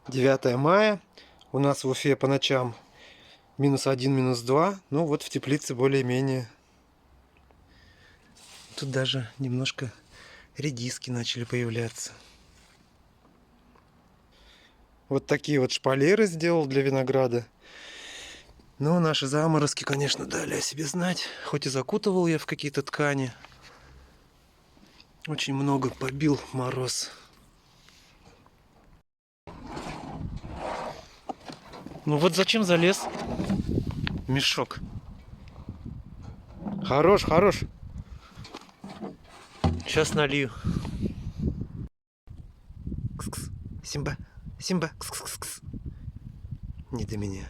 9 мая. У нас в Уфе по ночам -1, -2. Ну вот в теплице более-менее. Тут даже немножко редиски начали появляться. Вот такие вот шпалеры сделал для винограда. Но наши заморозки, конечно, дали о себе знать. Хоть и закутывал я в какие-то ткани. Очень много побил мороз. Ну вот зачем залез? Мешок. Хорош, хорош. Сейчас налью. Кс-кс. Симба, Симба. Кс-кс-кс. Не до меня.